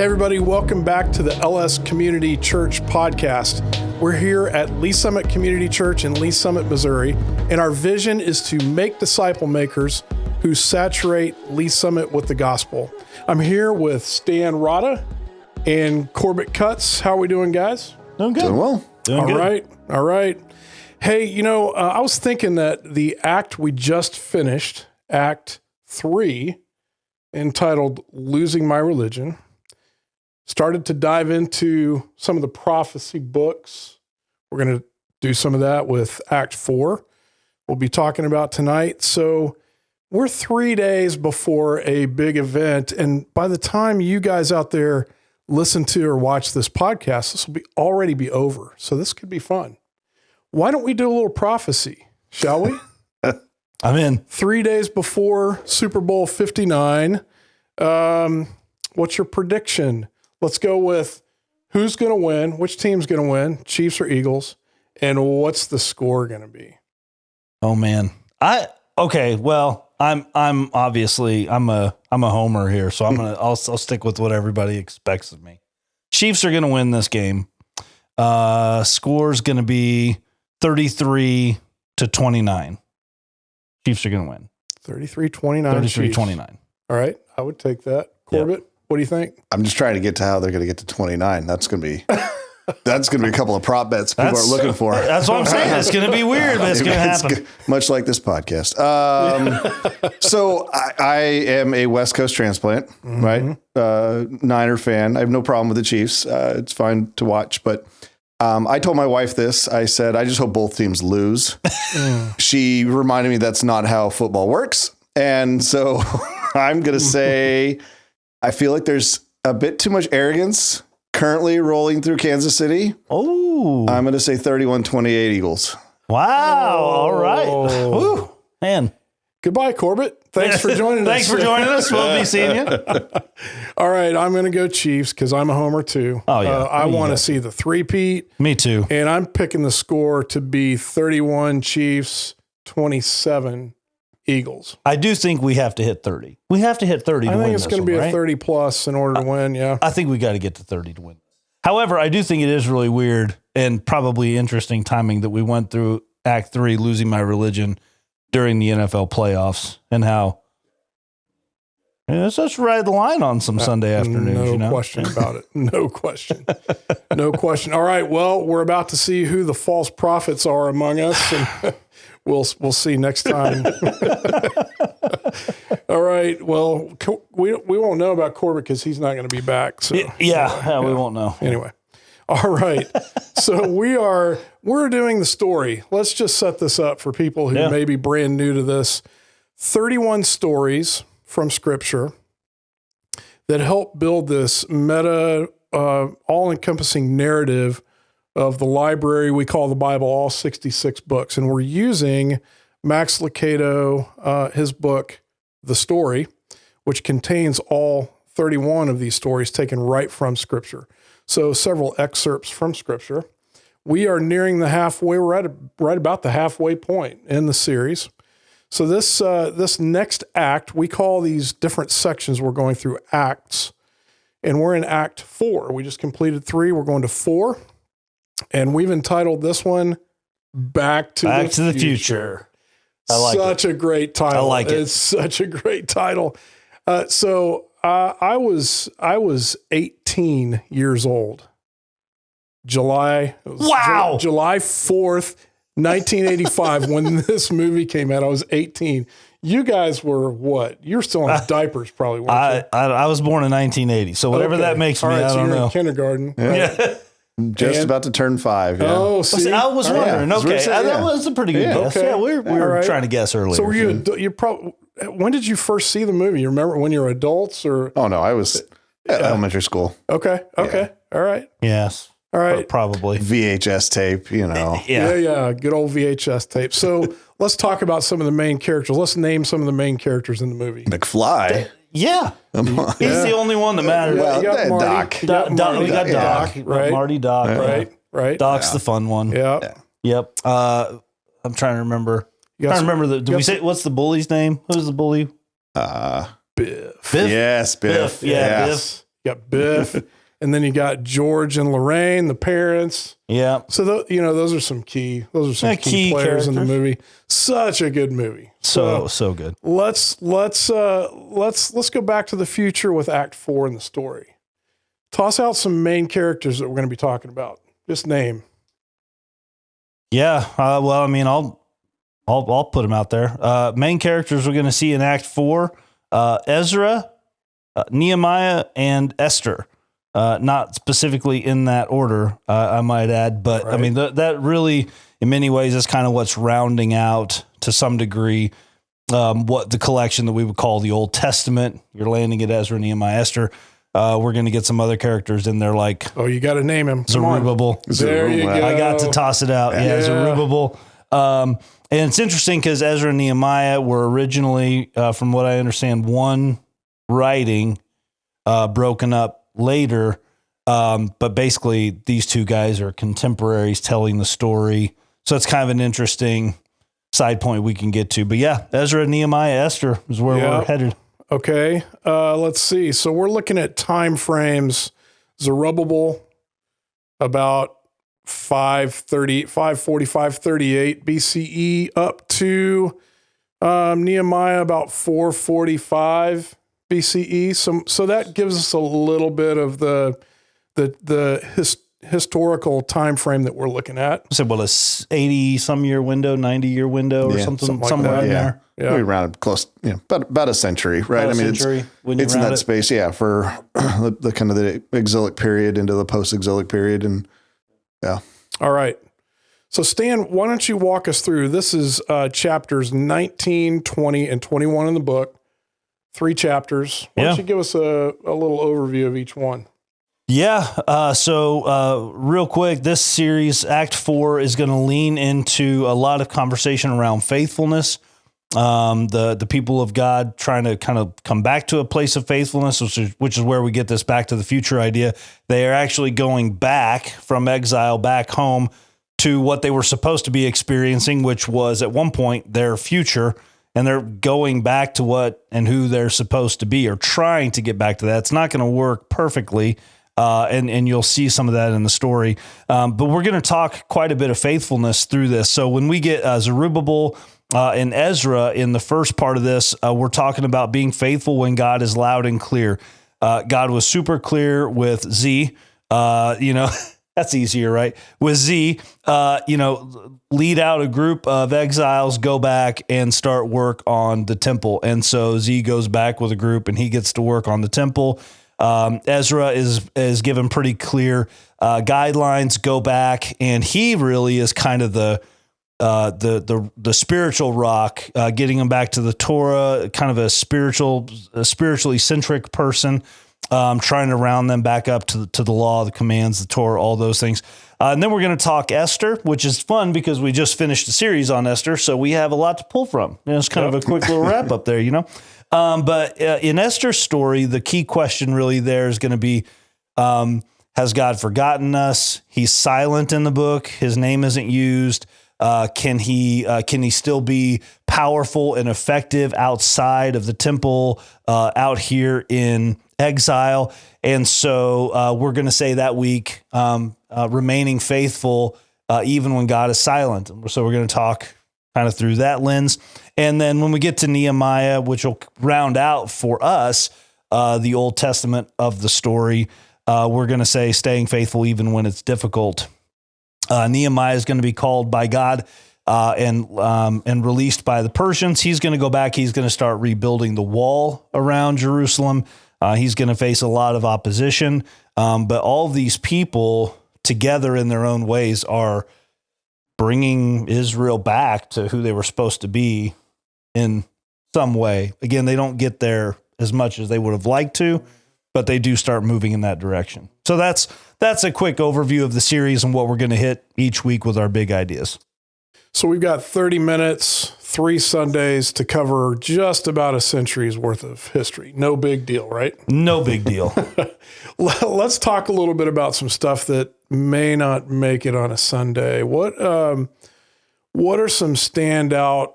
Hey everybody, welcome back to the LS Community Church podcast. We're here at Lee Summit Community Church in Lee Summit, Missouri, and our vision is to make disciple makers who saturate Lee Summit with the gospel. I'm here with Stan Rodda and Corbett Cutts. How are we doing, guys? Doing good. Doing well. Doing good. All right. Hey, I was thinking that the act we just finished, Act 3, entitled Losing My Religion, started to dive into some of the prophecy books. We're going to do some of that with Act 4. We'll be talking about tonight. So we're 3 days before a big event. And by the time you guys out there listen to or watch this podcast, this will already be over. So this could be fun. Why don't we do a little prophecy, shall we? I'm in. 3 days before Super Bowl 59. What's your prediction? Let's go with who's going to win, which team's going to win, Chiefs or Eagles, and what's the score going to be? Oh man. Well, I'm obviously I'm a homer here, so I'll stick with what everybody expects of me. Chiefs are going to win this game. Score's going to be 33-29. Chiefs are going to win. 33-29. 33-29. All right, I would take that. Corbett, Yep. What do you think? I'm just trying to get to how they're going to get to 29. That's going to be a couple of prop bets people are looking for. That's what I'm saying. It's going to be weird, but it's going to happen. Much like this podcast. So I am a West Coast transplant, right? Niner fan. I have no problem with the Chiefs. It's fine to watch, but I told my wife this. I said, I just hope both teams lose. She reminded me that's not how football works. And so I'm going to say, I feel like there's a bit too much arrogance currently rolling through Kansas City. Oh, I'm going to say 31-28 Eagles. Wow. All right. Woo, man. Goodbye, Corbett. Thanks for joining us. Thanks for joining us. We'll be seeing you. All right, I'm going to go Chiefs because I'm a homer too. Oh, yeah. I want to see the three-peat. Me too. And I'm picking the score to be 31 Chiefs, 27 Eagles. I do think we have to hit 30. We have to hit 30 to win. I think it's going to be one, a 30 plus in order to win. Yeah. I think we got to get to 30 to win. However, I do think it is really weird and probably interesting timing that we went through Act 3, losing my religion during the NFL playoffs, and how let's just ride the line on some Sunday afternoons. No question about it. No question. No question. All right. Well, we're about to see who the false prophets are among us, and we'll see next time. All right. Well, we won't know about Corbett because he's not going to be back. So yeah, we won't know. Anyway. All right. So we're doing the story. Let's just set this up for people who may be brand new to this. 31 stories from Scripture that help build this meta, all-encompassing narrative of the library we call the Bible, all 66 books. And we're using Max Lucado, his book, The Story, which contains all 31 of these stories taken right from Scripture. So several excerpts from Scripture. We are nearing the halfway. We're right about the halfway point in the series. So this next act, we call these different sections we're going through acts, and we're in Act 4. We just completed 3. We're going to 4, and we've entitled this one Back to the Future. I like such a great title. I like it. It's such a great title. I was 18 years old. July 4th, 1985, when this movie came out. I was 18. You guys were what? You're still in diapers, probably. Weren't you? I was born in 1980, so whatever that makes me, All right, I don't you're know. in kindergarten. Yeah. Just about to turn 5. Yeah. Oh, see, I was wondering. Yeah. Okay, that was a pretty good guess. Okay. Yeah, we were trying to guess earlier. So were you probably? When did you first see the movie? You remember when you were adults or? Oh, no. I was at elementary school. Okay. Yeah. All right. Yes. All right. Probably. VHS tape, Yeah. Good old VHS tape. So let's talk about some of the main characters. Let's name some of the main characters in the movie. McFly. Yeah. He's the only one that matters. Well, you got Marty. Doc. You got We got Doc. right? Marty, Doc. Right. Doc's the fun one. Yeah. Yep. I'm trying to remember. Did we say what's the bully's name? Who's the bully? Biff. Biff. Yes, Biff. Yeah, Biff. you got Biff, and then you got George and Lorraine, the parents. Yeah. So those are some key key players in the movie. Such a good movie. So good. Let's go back to the future with Act 4 in the story. Toss out some main characters that we're going to be talking about. Just name. Yeah. Well, I mean, I'll put them out there. Main characters we're going to see in Act 4, Ezra, Nehemiah, and Esther. Not specifically in that order, I might add, but right. I mean, that really, in many ways, is kind of what's rounding out to some degree what the collection that we would call the Old Testament. You're landing at Ezra, Nehemiah, Esther. We're going to get some other characters in there like... Oh, you got to name him. Zerubbabel. There you go. I got to toss it out. Yeah. Zerubbabel. And it's interesting because Ezra and Nehemiah were originally, from what I understand, one writing broken up later. But basically, these two guys are contemporaries telling the story. So it's kind of an interesting side point we can get to. But yeah, Ezra, Nehemiah, Esther is where we're headed. Okay. Let's see. So we're looking at time frames. Zerubbabel, about 538 BCE up to Nehemiah, about 445 BCE. So that gives us a little bit of the historical time frame that we're looking at. So what, a 80-some year window, 90-year window, or something like somewhere in there? Yeah. We rounded close, about a century, right? It's in that space, for the kind of the exilic period into the post-exilic period. And yeah. All right. So Stan, why don't you walk us through? This is chapters 19, 20, and 21 in the book. 3 chapters. Why don't you give us a little overview of each one? Yeah. So real quick, this series, Act 4, is going to lean into a lot of conversation around faithfulness. The people of God trying to kind of come back to a place of faithfulness, which is where we get this back to the future idea. They are actually going back from exile back home to what they were supposed to be experiencing, which was at one point their future. And they're going back to what and who they're supposed to be, or trying to get back to that. It's not going to work perfectly, and you'll see some of that in the story. But we're going to talk quite a bit of faithfulness through this. So when we get Zerubbabel and Ezra in the first part of this, we're talking about being faithful when God is loud and clear. God was super clear with Z, That's easier, right? With Z, lead out a group of exiles, go back and start work on the temple. And so Z goes back with a group and he gets to work on the temple. Ezra is given pretty clear guidelines, go back. And he really is kind of the spiritual rock, getting him back to the Torah, kind of a spiritually centric person. Trying to round them back up to the law, the commands, the Torah, all those things. And then we're going to talk Esther, which is fun because we just finished a series on Esther, so we have a lot to pull from. It's kind of a quick little wrap up there, But in Esther's story, the key question really there is going to be, has God forgotten us? He's silent in the book. His name isn't used. Can he still be powerful and effective outside of the temple, out here in exile? And so we're going to say that week, remaining faithful even when God is silent. So we're going to talk kind of through that lens. And then when we get to Nehemiah, which will round out for us the Old Testament of the story, we're going to say staying faithful even when it's difficult. Nehemiah is going to be called by God and released by the Persians. He's going to go back. He's going to start rebuilding the wall around Jerusalem. He's going to face a lot of opposition. But all these people together in their own ways are bringing Israel back to who they were supposed to be in some way. Again, they don't get there as much as they would have liked to, but they do start moving in that direction. So that's a quick overview of the series and what we're going to hit each week with our big ideas. So we've got 30 minutes, 3 Sundays to cover just about a century's worth of history. No big deal, right? No big deal. Let's talk a little bit about some stuff that may not make it on a Sunday. What are some standout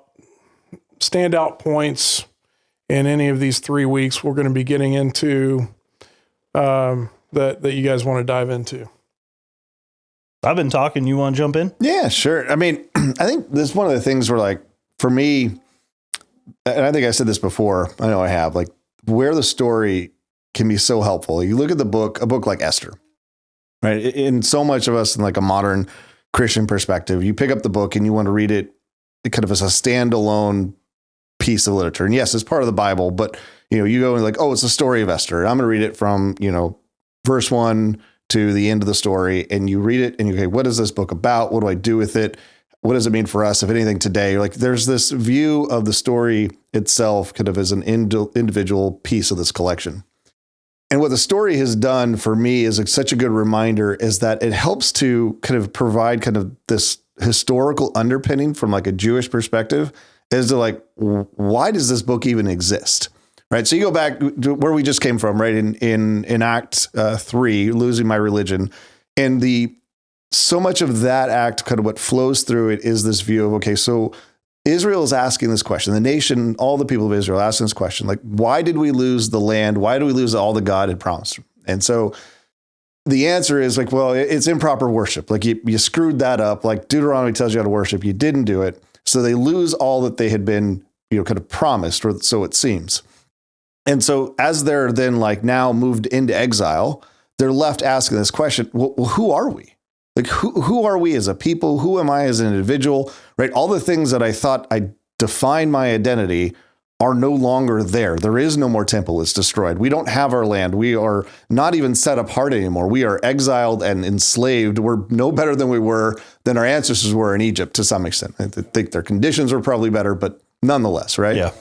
points in any of these 3 weeks? We're going to be getting into that you guys want to dive into? I've been talking. You want to jump in? Yeah, sure. I mean, I think this is one of the things where, like, for me, and I think I said this before, I know I have, like, where the story can be so helpful. You look at a book like Esther, right? In so much of us, in like a modern Christian perspective, you pick up the book and you want to read it kind of as a standalone piece of literature. And yes, it's part of the Bible, but you go and like, oh, it's the story of Esther. I'm going to read it from, verse 1 to the end of the story. And you read it and you go, okay, what is this book about? What do I do with it? What does it mean for us, if anything, today? Like, there's this view of the story itself kind of as an individual piece of this collection. And what the story has done for me is such a good reminder is that it helps to kind of provide kind of this historical underpinning from like a Jewish perspective as to like, why does this book even exist? Right. So you go back to where we just came from, right? In Act 3, losing my religion, and so much of that act, kind of what flows through it is this view of, okay, so Israel is asking this question. The nation, all the people of Israel asking this question, like, why did we lose the land? Why do we lose all that God had promised? And so the answer is like, well, it's improper worship. Like you screwed that up. Like Deuteronomy tells you how to worship. You didn't do it. So they lose all that they had been, kind of promised, or so it seems. And so as they're then like now moved into exile, they're left asking this question, well, who are we? Like, who are we as a people? Who am I as an individual? Right? All the things that I thought I defined my identity are no longer there. There is no more temple. It's destroyed. We don't have our land. We are not even set apart anymore. We are exiled and enslaved. We're no better than our ancestors were in Egypt to some extent. I think their conditions were probably better, but nonetheless, right? Yeah.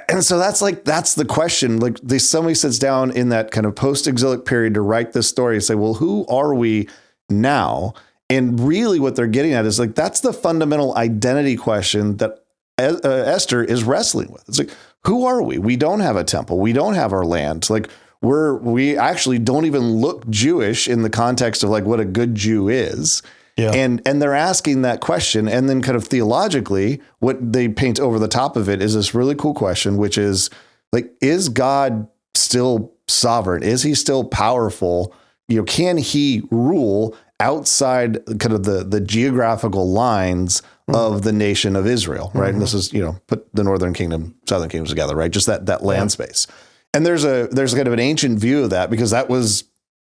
And so that's the question. Like, somebody sits down in that kind of post-exilic period to write this story and say, well, who are we now? And really what they're getting at is like, that's the fundamental identity question that Esther is wrestling with. It's like, who are we? We don't have a temple. We don't have our land. Like we actually don't even look Jewish in the context of like what a good Jew is. Yeah. And they're asking that question. And then kind of theologically, what they paint over the top of it is this really cool question, which is like, is God still sovereign? Is he still powerful? Can he rule outside kind of the geographical lines of the nation of Israel, right? Mm-hmm. And this is, put the northern kingdom, southern kingdoms together, right? Just that land space. And there's kind of an ancient view of that because that was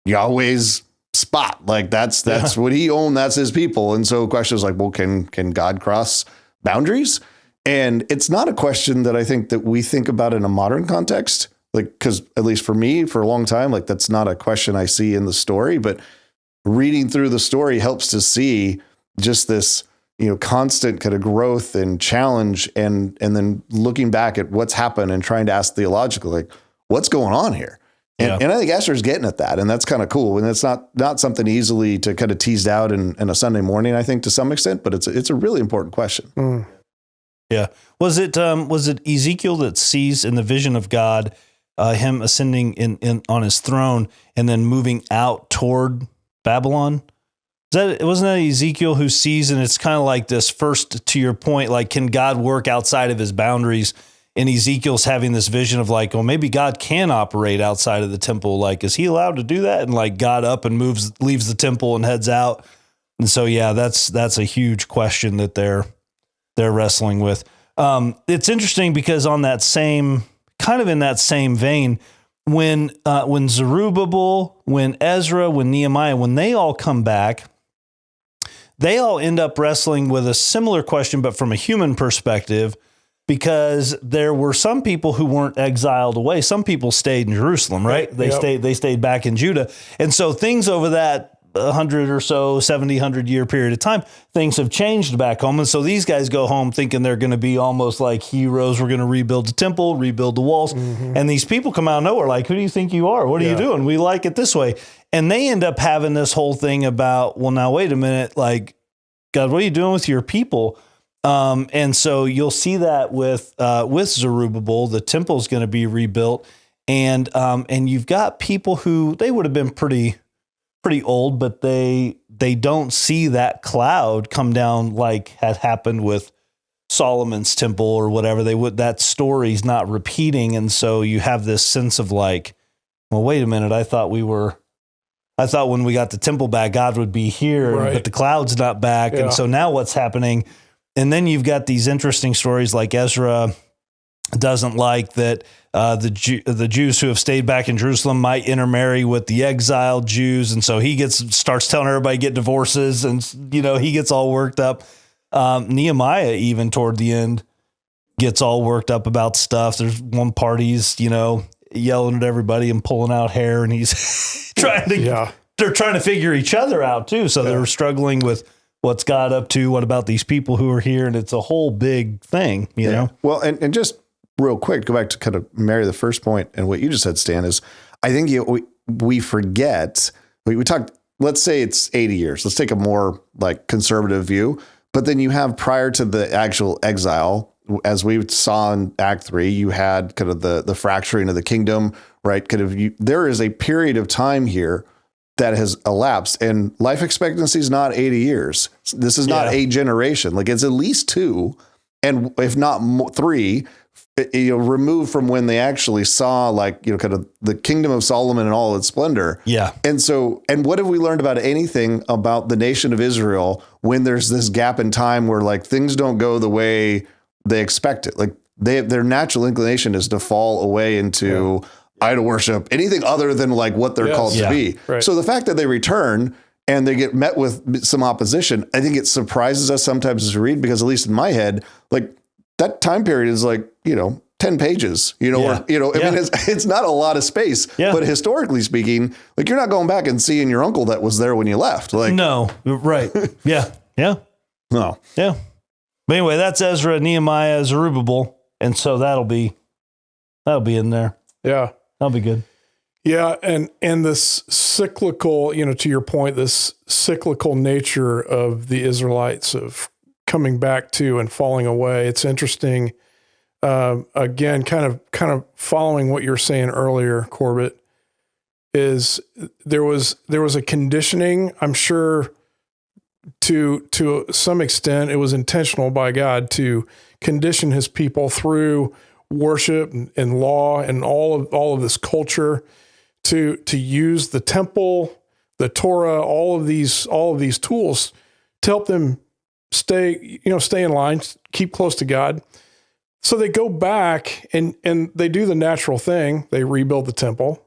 Yahweh's spot. Like that's what he owned. That's his people. And so the question is like, well, can God cross boundaries? And it's not a question that I think that we think about in a modern context. Like, cause at least for me, for a long time, like that's not a question I see in the story, but reading through the story helps to see just this, constant kind of growth and challenge. And then looking back at what's happened and trying to ask theologically, like, what's going on here? And I think Esther's getting at that. And that's kind of cool. And it's not something easily to kind of teased out in a Sunday morning, I think, to some extent, but it's a really important question. Mm. Yeah. Was it Ezekiel that sees in the vision of God, him ascending in on his throne and then moving out toward Babylon? Wasn't that Ezekiel who sees, and it's kind of like this first, to your point, like, can God work outside of his boundaries? And Ezekiel's having this vision of like, well, maybe God can operate outside of the temple. Like, is he allowed to do that? And like God up and leaves the temple and heads out. And so, yeah, that's a huge question that they're wrestling with. It's interesting because on that same, kind of in that same vein, when Zerubbabel, when Ezra, when Nehemiah, when they all come back, they all end up wrestling with a similar question, but from a human perspective, because there were some people who weren't exiled away. Some people stayed in Jerusalem, right? They stayed back in Judah. And so things over that 100 or so, 70, 100-year period of time, things have changed back home. And so these guys go home thinking they're going to be almost like heroes. We're going to rebuild the temple, rebuild the walls. Mm-hmm. And these people come out of nowhere like, who do you think you are? What are you doing? We like it this way. And they end up having this whole thing about, well, now, wait a minute, like, God, what are you doing with your people? And so you'll see that with Zerubbabel, the temple is going to be rebuilt. And you've got people who, they would have been pretty old, but they don't see that cloud come down like had happened with Solomon's temple or whatever. That story's not repeating. And so you have this sense of like, well, wait a minute. I thought when we got the temple back, God would be here, Right. but the cloud's not back. Yeah. And so now what's happening? And then you've got these interesting stories like Ezra doesn't like that the Jews who have stayed back in Jerusalem might intermarry with the exiled Jews. And so he starts telling everybody to get divorces, and, he gets all worked up. Nehemiah, even toward the end, gets all worked up about stuff. There's one part he's, yelling at everybody and pulling out hair, and he's they're trying to figure each other out too. So they're struggling with what's God up to, what about these people who are here? And it's a whole big thing, you know? Well, and just real quick, go back to kind of marry the first point and what you just said, Stan, is I think we forget, we talked, let's say it's 80 years. Let's take a more like conservative view, but then you have prior to the actual exile, as we saw in Act 3, you had kind of the fracturing of the kingdom, right? There is a period of time here that has elapsed, and life expectancy is not 80 years. This is not a generation. Like, it's at least 2, and if not 3, removed from when they actually saw, like, kind of the kingdom of Solomon and all its splendor. Yeah. And what have we learned about anything about the nation of Israel when there's this gap in time where, like, things don't go the way they expect it? Like, their natural inclination is to fall away into idol worship, anything other than like what they're called to be. Right. So the fact that they return and they get met with some opposition, I think it surprises us sometimes as we read, because at least in my head, like, that time period is like, 10 pages, I mean, it's not a lot of space, but historically speaking, like, you're not going back and seeing your uncle that was there when you left. Like, no, right. Yeah. No. Yeah. But anyway, that's Ezra, Nehemiah, Zerubbabel. And so that'll be in there. Yeah. That'll be good. Yeah. And this cyclical, to your point, this cyclical nature of the Israelites of coming back to and falling away. It's interesting. Again, kind of following what you were saying earlier, Corbett, is there was a conditioning, I'm sure, to some extent. It was intentional by God to condition his people through worship and law and all of this culture to use the temple, the Torah, all of these tools to help them stay in line, keep close to God. So they go back and they do the natural thing. They rebuild the temple.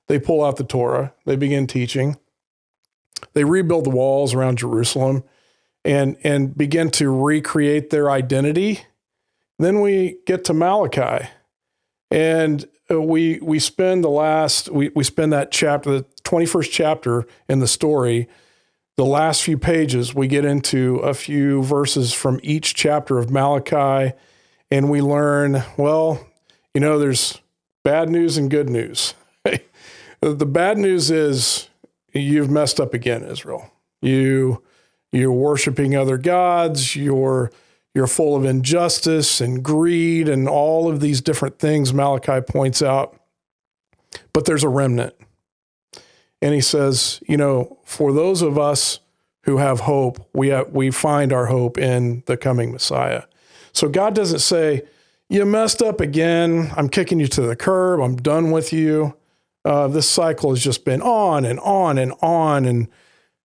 They pull out the Torah. They begin teaching. They rebuild the walls around Jerusalem and begin to recreate their identity. Then we get to Malachi, and we spend we spend that chapter, the 21st chapter in the story. The last few pages, we get into a few verses from each chapter of Malachi, and we learn, there's bad news and good news. The bad news is you've messed up again, Israel. You're worshiping other gods. You're full of injustice and greed and all of these different things Malachi points out. But there's a remnant. And he says, for those of us who have hope, we find our hope in the coming Messiah. So God doesn't say, you messed up again. I'm kicking you to the curb. I'm done with you. This cycle has just been on and on and on. And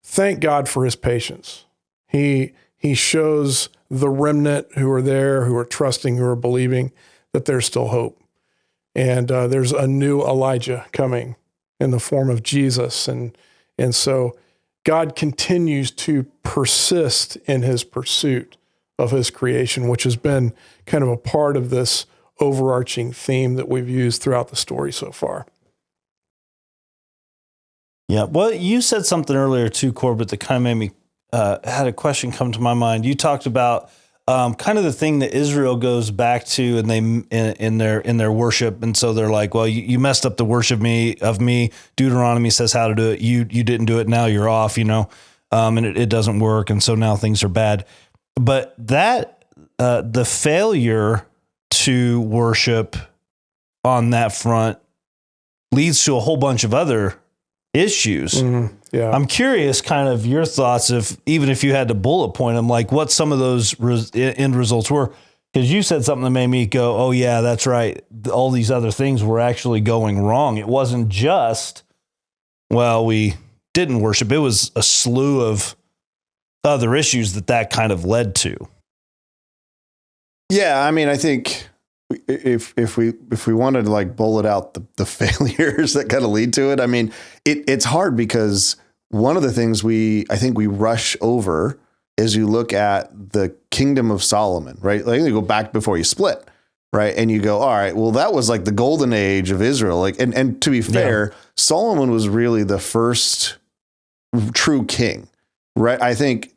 thank God for his patience. He shows the remnant who are there, who are trusting, who are believing that there's still hope. And there's a new Elijah coming in the form of Jesus. And so God continues to persist in his pursuit of his creation, which has been kind of a part of this overarching theme that we've used throughout the story so far. Yeah. Well, you said something earlier too, Corbett, that kind of made me had a question come to my mind. You talked about kind of the thing that Israel goes back to, and they in their worship, and so they're like, "Well, you messed up the worship of me. Deuteronomy says how to do it. You didn't do it. Now you're off. And it doesn't work, and so now things are bad." But that the failure to worship on that front leads to a whole bunch of other issues. Mm-hmm. Yeah. I'm curious kind of your thoughts, even if you had to bullet point them, like what some of those end results were. Because you said something that made me go, oh, yeah, that's right. All these other things were actually going wrong. It wasn't just, well, we didn't worship. It was a slew of other issues that kind of led to. Yeah, I mean, I think if we wanted to like bullet out the failures that kind of lead to it, I mean, it's hard because one of the things I think we rush over is you look at the kingdom of Solomon, right? Like you go back before you split, right? And you go, all right, well, that was like the golden age of Israel. Like, and to be fair, Solomon was really the first true king, right? I think,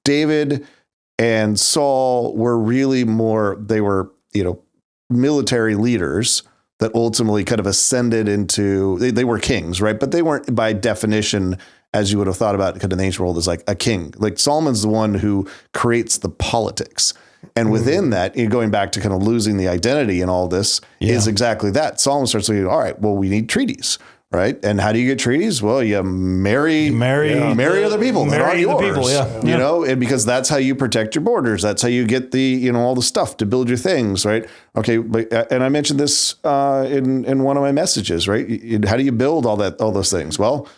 David and Saul were really they were, military leaders that ultimately kind of ascended into, they were kings, right? But they weren't by definition, as you would have thought about kind of the ancient world, as like a king. Like Solomon's the one who creates the politics. And within that, going back to kind of losing the identity and all this is exactly that. Solomon starts thinking, all right, well, we need treaties, right? And how do you get treaties? Well, you marry other people. Marry the people, you know, and because that's how you protect your borders. That's how you get the, all the stuff to build your things, right? Okay, and I mentioned this in one of my messages, right? How do you build all those things? Well,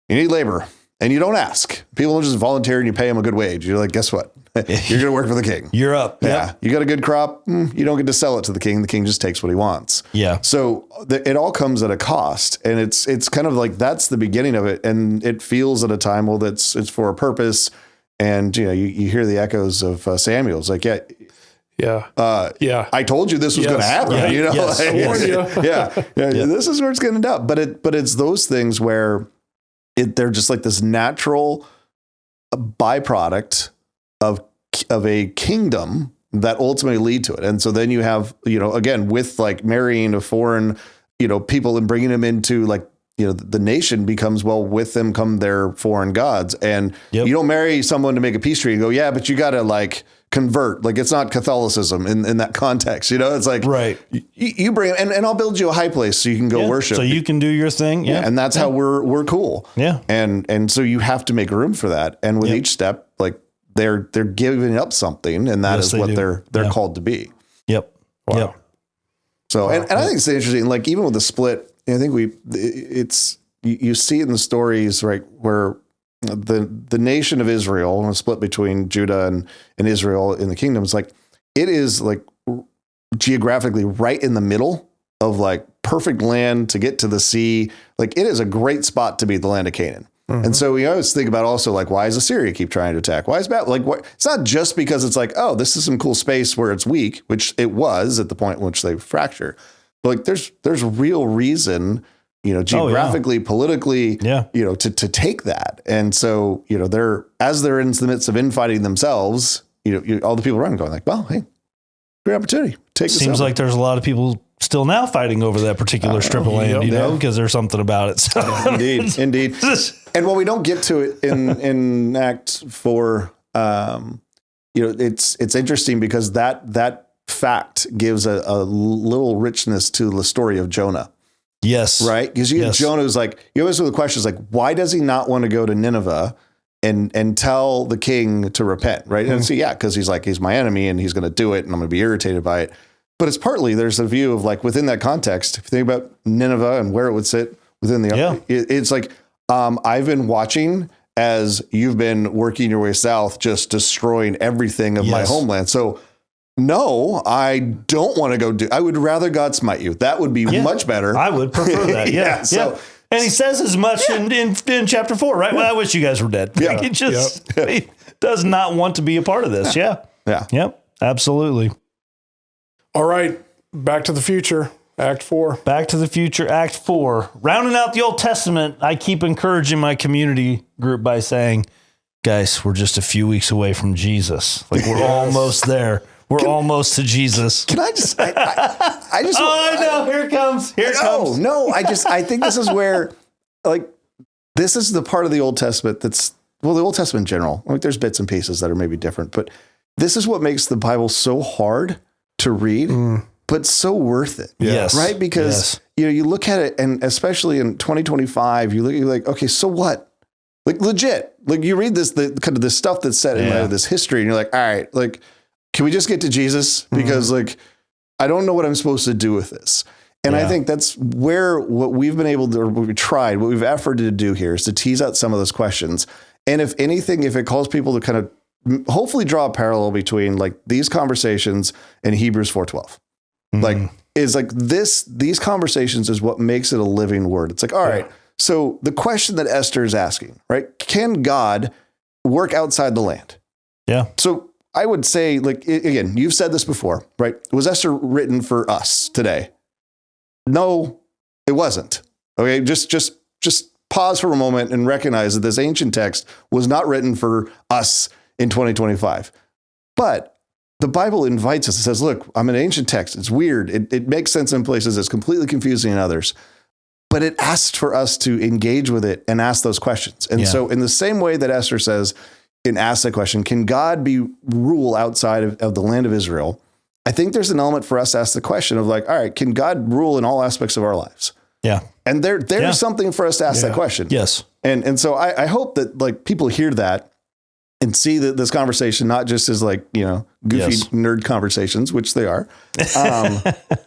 you need labor, and you don't ask. People don't just volunteer and you pay them a good wage. You're like, guess what? You're going to work for the king. You're up. Yeah. You got a good crop. You don't get to sell it to the king. The king just takes what he wants. Yeah. So it all comes at a cost, and it's kind of like that's the beginning of it, and it feels at a time it's for a purpose, and you hear the echoes of Samuel's like I told you this was going to happen. This is where it's going to end up. But it's those things where they're just like this natural byproduct of a kingdom that ultimately lead to it. And so then you have, again, with like marrying a foreign, people and bringing them into like, the nation becomes, well, with them come their foreign gods. And you don't marry someone to make a peace treaty and go, yeah, but you got to like convert. Like it's not Catholicism in that context. It's like, right. You bring, and I'll build you a high place so you can go worship. So you can do your thing. Yeah. And that's how we're cool. Yeah. And so you have to make room for that. And with each step, like they're giving up something, and that is what they're called to be. Yep. Wow. Yep. So, and I think it's interesting, like even with the split, I think you see it in the stories, right, where the nation of Israel was split between Judah and Israel in the kingdoms. Like it is like geographically right in the middle of like perfect land to get to the sea. Like it is a great spot to be the land of Canaan. Mm-hmm. And so we always think about also like, why does Assyria keep trying to attack? Why is that? Like, it's not just because it's like, oh, this is some cool space where it's weak, which it was at the point in which they fracture. But like, there's real reason, geographically, politically, to take that. And so, they're in the midst of infighting themselves, all the people around going like, well, hey, great opportunity. Seems like there's a lot of people still now fighting over that particular strip of land, because there's something about it. So. Indeed. And while we don't get to it in Act 4, it's interesting because that fact gives a little richness to the story of Jonah. Yes. Right? Because you have Jonah who's like, you always have the questions like, why does he not want to go to Nineveh and tell the king to repent? Right. Mm-hmm. And so, because he's my enemy and he's going to do it and I'm going to be irritated by it. But it's partly there's a view of like within that context, if you think about Nineveh and where it would sit within it's like, I've been watching as you've been working your way south, just destroying everything of my homeland. So no, I don't want to go I would rather God smite you. That would be much better. I would prefer that. Yeah. So, and he says as much in chapter 4, right? Well, I wish you guys were dead. Yeah. He does not want to be a part of this. Yeah. Yep. Absolutely. All right. Back to the Future. Act 4. Back to the Future, Act 4. Rounding out the Old Testament, I keep encouraging my community group by saying, guys, we're just a few weeks away from Jesus. Like we're almost there. We're almost to Jesus. Can I just, I just, no, here it comes. Here it comes. No, I think this is where, like, this is the part of the Old Testament the Old Testament in general. Like there's bits and pieces that are maybe different, but this is what makes the Bible so hard to read, but so worth it. Yes. Right? Because, you look at it, and especially in 2025, you're like, okay, so what? Like legit, like you read this, the kind of this stuff that's set in this history, and you're like, all right, like, can we just get to Jesus? Because like, I don't know what I'm supposed to do with this. And I think that's where what we've been able to, or what we've tried, what we've efforted to do here is to tease out some of those questions. And if anything, if it calls people to kind of hopefully draw a parallel between like these conversations and Hebrews 4:12, like is like these conversations is what makes it a living word. It's like, all right, so the question that Esther is asking, right? Can God work outside the land? Yeah. So I would say, like, again, you've said this before, right? Was Esther written for us today? No, it wasn't. Okay. Just pause for a moment and recognize that this ancient text was not written for us in 2025, but the Bible invites us. It says, look, I'm an ancient text. It's weird. It makes sense in places. It's completely confusing in others, but it asks for us to engage with it and ask those questions. And so in the same way that Esther says, and asks the question, can God rule outside of the land of Israel? I think there's an element for us to ask the question of like, all right, can God rule in all aspects of our lives? Yeah. And there's something for us to ask that question. Yes. And so I hope that like people hear that and see that this conversation, not just as like, goofy nerd conversations, which they are,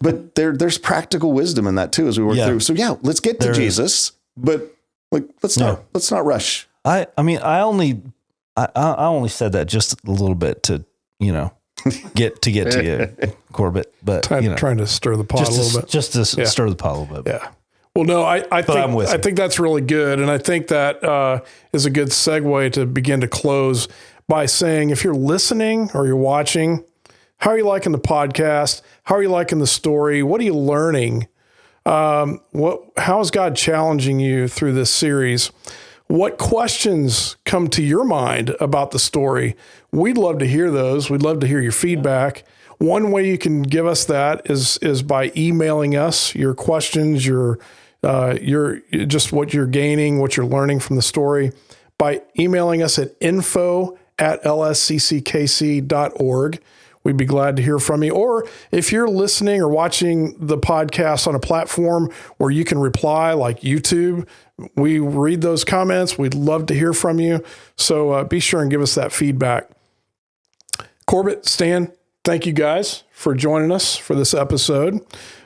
but there's practical wisdom in that too, as we work through. So let's get to Jesus, but like, let's not rush. I mean, I only said that just a little bit to, get to you, Corbett, but trying to stir the pot a little bit, just to stir the pot a little bit. Yeah. Well, no, I think that's really good. And I think that is a good segue to begin to close by saying, if you're listening or you're watching, how are you liking the podcast? How are you liking the story? What are you learning? How is God challenging you through this series? What questions come to your mind about the story? We'd love to hear those. We'd love to hear your feedback. One way you can give us that is by emailing us your questions, your just what you're gaining, what you're learning from the story, by emailing us at info@lscckc.org. We'd be glad to hear from you. Or if you're listening or watching the podcast on a platform where you can reply, like YouTube, we read those comments. We'd love to hear from you. So be sure and give us that feedback. Corbett, Stan, thank you guys for joining us for this episode.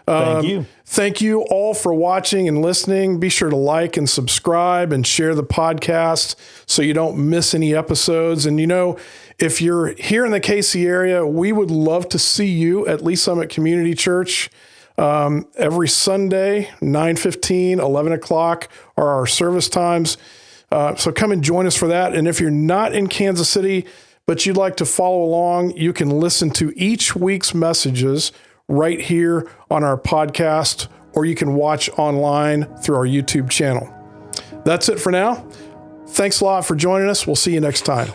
Thank you. Thank you all for watching and listening. Be sure to like and subscribe and share the podcast so you don't miss any episodes. And if you're here in the KC area, we would love to see you at Lee Summit Community Church. Every Sunday, 9:15, 11 o'clock are our service times. So come and join us for that. And if you're not in Kansas City, but you'd like to follow along, you can listen to each week's messages right here on our podcast, or you can watch online through our YouTube channel. That's it for now. Thanks a lot for joining us. We'll see you next time.